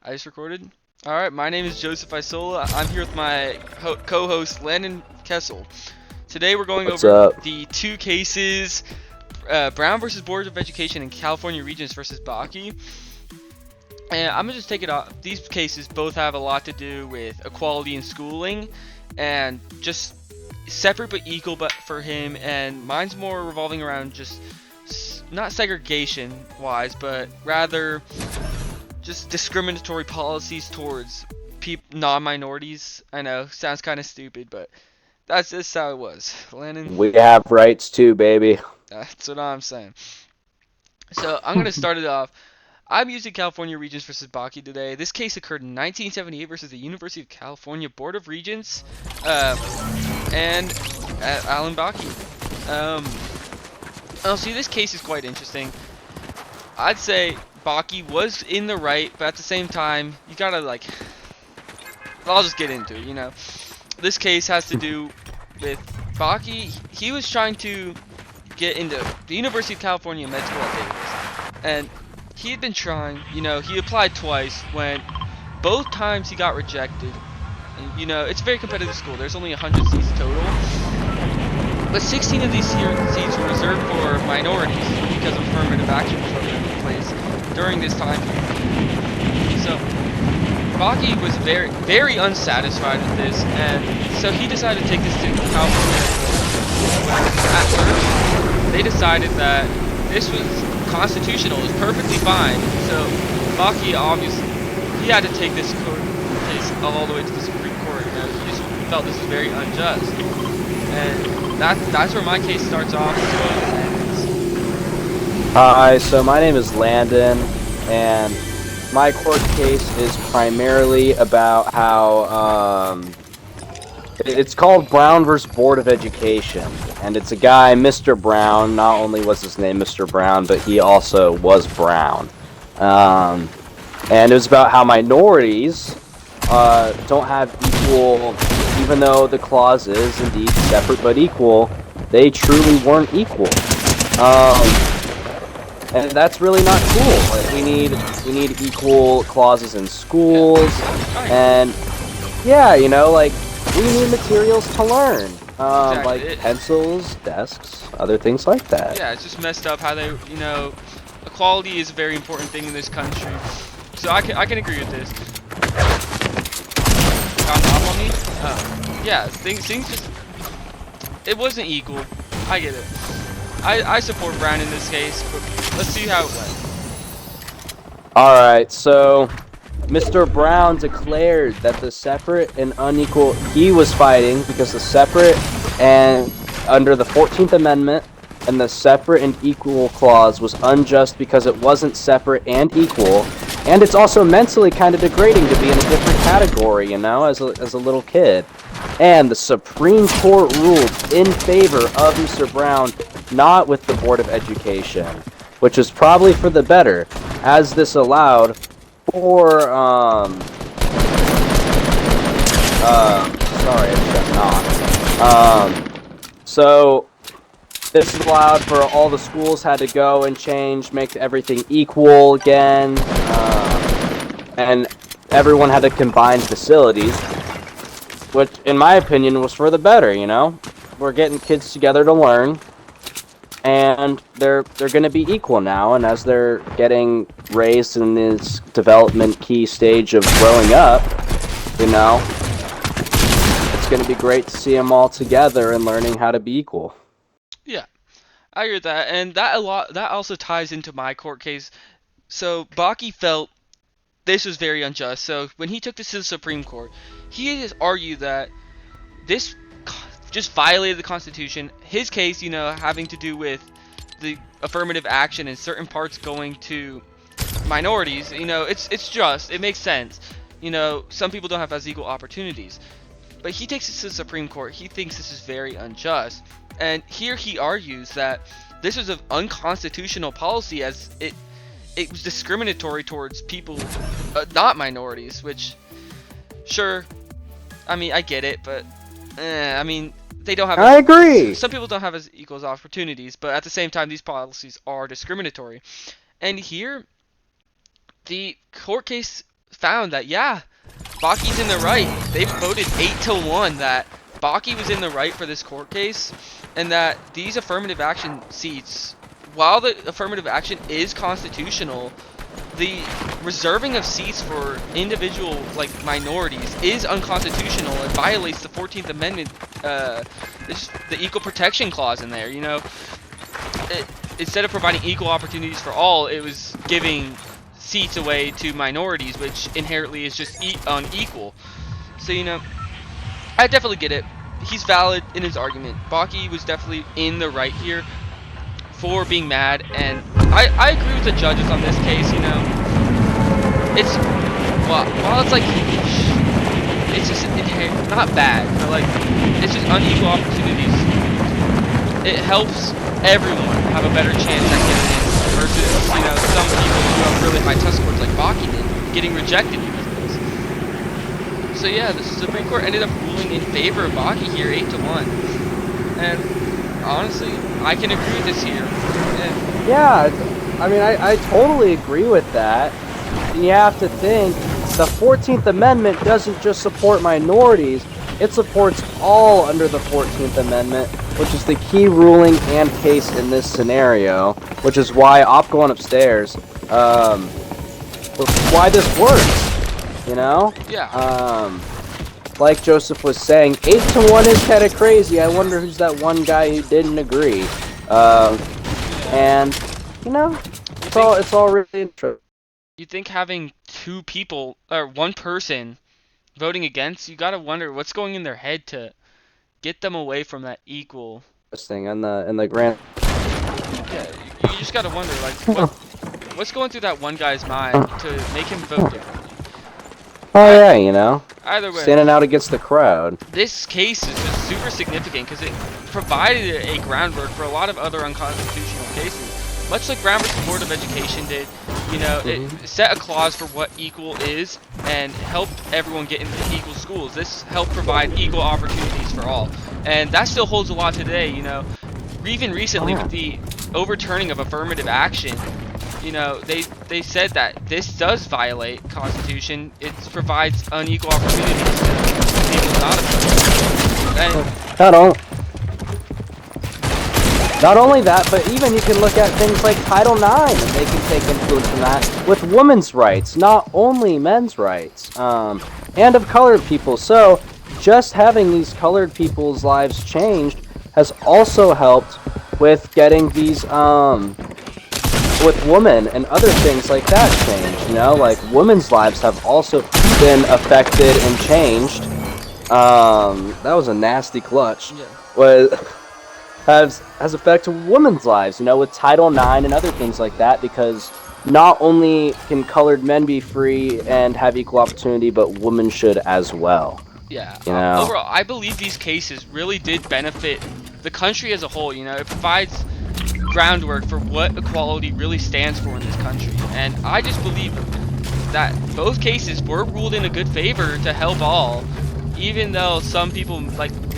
I just recorded. All right, my name is Joseph Isola. I'm here with my co-host Landon Kessel. Today we're going What's over up? the two cases: Brown versus Board of Education and California Regents versus Bakke. And I'm gonna just take it off. These cases both have a lot to do with equality in schooling, and just separate but equal, but for him. And mine's more revolving around just not segregation wise, but rather just discriminatory policies towards non-minorities. I know, sounds kind of stupid, but that's just how it was. Landon, We have rights too, baby. that's what I'm saying. So I'm gonna start it off. I'm using California Regents versus Bakke today. This case occurred in 1978 versus the University of California Board of Regents, and Alan Bakke. See, this case is quite interesting. I'd say Bakke was in the right, but at the same time, you gotta I'll just get into it, This case has to do with Bakke. He was trying to get into the University of California Med School at Davis. And he had been trying, he applied twice when both times he got rejected. And, it's a very competitive school. There's only 100 seats total. But 16 of these seats were reserved for minorities because of affirmative action program in place during this time period. So Bakke was very, very unsatisfied with this, and so he decided to take this to California. At first, they decided that this was constitutional, it was perfectly fine. So Bakke obviously he had to take this case all the way to the Supreme Court. He just felt this was very unjust, and that's where my case starts off. Hi, so my name is Landon, and my court case is primarily about how it's called Brown versus Board of Education, and it's a guy, Mr. Brown. Not only was his name Mr. Brown, but he also was Brown. And it was about how minorities don't have equal, even though the clause is indeed separate but equal, they truly weren't equal. And that's really not cool. Like, we need equal clauses in schools, and yeah, we need materials to learn, Exactly. like pencils, desks, other things like that. Yeah, it's just messed up how they, equality is a very important thing in this country. So I can agree with this. Got an off on me? Yeah, things just, it wasn't equal. I get it. I support Brown in this case, but let's see how it went. Alright, so Mr. Brown declared that the separate and unequal, he was fighting because the separate and under the 14th Amendment and the separate and equal clause was unjust because it wasn't separate and equal, and it's also mentally kind of degrading to be in a different category, as a little kid. And the Supreme Court ruled in favor of Mr. Brown, not with the Board of Education, which is probably for the better, as this allowed for, sorry, I said not. So, this is allowed for all the schools had to go and change, make everything equal again, and everyone had to combine facilities, which, in my opinion, was for the better, We're getting kids together to learn, and they're going to be equal now, and as they're getting raised in this development key stage of growing up, it's going to be great to see them all together and learning how to be equal. Yeah, I agree with that, and that also ties into my court case. So Bakke felt this was very unjust. So when he took this to the Supreme Court, he has argued that this just violated the Constitution. His case, having to do with the affirmative action and certain parts going to minorities, it's just, it makes sense. Some people don't have as equal opportunities. But he takes this to the Supreme Court. He thinks this is very unjust. And here he argues that this is an unconstitutional policy as it was discriminatory towards people, not minorities, which, sure, I mean, I get it, but, they don't have. I agree. Some people don't have as equal opportunities, but at the same time, these policies are discriminatory. And here, the court case found that, yeah, Baki's in the right. They voted 8-1 that Baki was in the right for this court case, and that these affirmative action seats, while the affirmative action is constitutional, the reserving of seats for individual minorities is unconstitutional and violates the 14th Amendment, the equal protection clause in there. Instead of providing equal opportunities for all, it was giving seats away to minorities, which inherently is just unequal. So I definitely get it. He's valid in his argument. Baki was definitely in the right here for being mad, and I agree with the judges on this case. It's while it's just not bad, but it's just unequal opportunities. It helps everyone have a better chance at getting in versus some people who have really high test scores like Baki did getting rejected because of this. So yeah, the Supreme Court ended up ruling in favor of Baki here, 8-1, and honestly, I can agree with this here. Yeah, I mean, I totally agree with that. You have to think, the 14th Amendment doesn't just support minorities, it supports all under the 14th Amendment, which is the key ruling and case in this scenario, which is why going upstairs, why this works, Yeah. Like Joseph was saying, 8-1 is kind of crazy. I wonder who's that one guy who didn't agree. And it's all really interesting. You think having two people or one person voting against, you gotta wonder what's going in their head to get them away from that equal. Thing in the grand. Yeah, you just gotta wonder what's going through that one guy's mind to make him vote differently. Oh yeah, Either way, standing out against the crowd. This case is just super significant because it provided a groundwork for a lot of other unconstitutional cases. Much like Brown versus Board of Education did, it set a clause for what equal is and helped everyone get into equal schools. This helped provide equal opportunities for all. And that still holds a lot today, Even recently with the overturning of affirmative action, they said that this does violate Constitution. It provides unequal opportunities to people not affirmative. Not only that, but even you can look at things like Title IX, and they can take influence from that with women's rights, not only men's rights, and of colored people. So just having these colored people's lives changed has also helped with getting these, with women and other things like that changed, like women's lives have also been affected and changed. That was a nasty clutch. Yeah. Has affected women's lives, with Title IX and other things like that, because not only can colored men be free and have equal opportunity, but women should as well. Yeah. Overall, I believe these cases really did benefit the country as a whole. It provides groundwork for what equality really stands for in this country, and I just believe that both cases were ruled in a good favor to help all, even though some people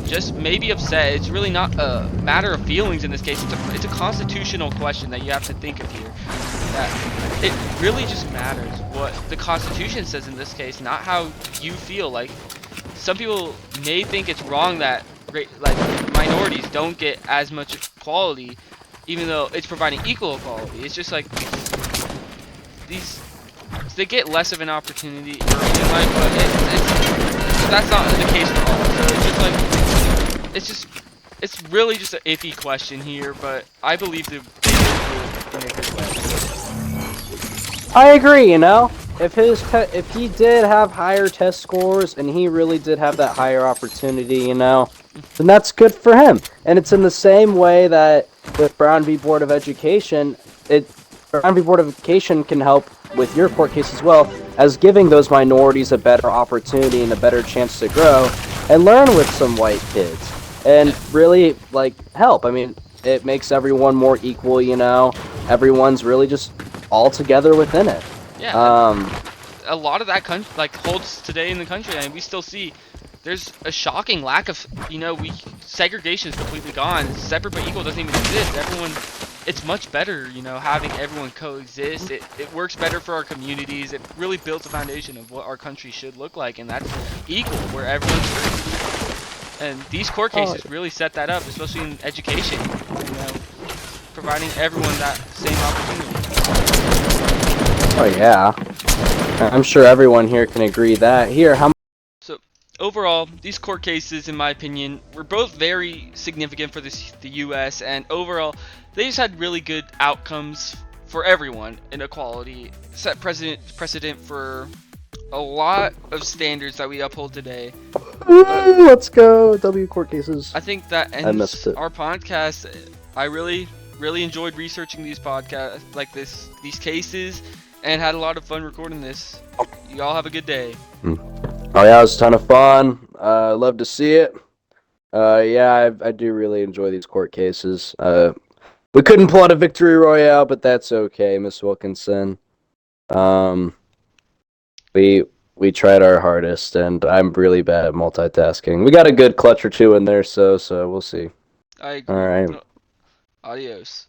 just may be upset. It's really not a matter of feelings in this case. It's a constitutional question that you have to think of here. That it really just matters what the Constitution says in this case, not how you feel. Some people may think it's wrong that minorities don't get as much equality, even though it's providing equal equality. It's just they get less of an opportunity early in life, but that's not the case for all. So it's really just an iffy question here, but I believe they did in a good way. I agree, if he did have higher test scores and he really did have that higher opportunity, then that's good for him. And it's in the same way that with Brown v. Board of Education, Brown v. Board of Education can help with your court case as well, as giving those minorities a better opportunity and a better chance to grow and learn with some white kids and really help. I mean, it makes everyone more equal, everyone's really just all together within it. Yeah. A lot of that holds today in the country, and we still see there's a shocking lack of segregation is completely gone. Separate but equal doesn't even exist. Everyone it's much better, you know, having everyone coexist. It works better for our communities. It really builds a foundation of what our country should look like, and that's equal, where everyone's free. And these court cases really set that up, especially in education, you know, providing everyone that same opportunity. Oh yeah, I'm sure everyone here can agree that. Here, how? So overall, these court cases, in my opinion, were both very significant for the U.S. and overall, they just had really good outcomes for everyone in equality. Set precedent for a lot of standards that we uphold today. Ooh, let's go W court cases. I think that missed ends it. our podcast. I really enjoyed researching these podcasts like these cases, and had a lot of fun recording this. You all have a good day. Oh yeah, it was a ton of fun. Love to see it. Yeah, I do really enjoy these court cases. We couldn't pull out a victory royale, but that's okay, Miss Wilkinson. We tried our hardest, and I'm really bad at multitasking. We got a good clutch or two in there, so we'll see. I agree. All right. Adios.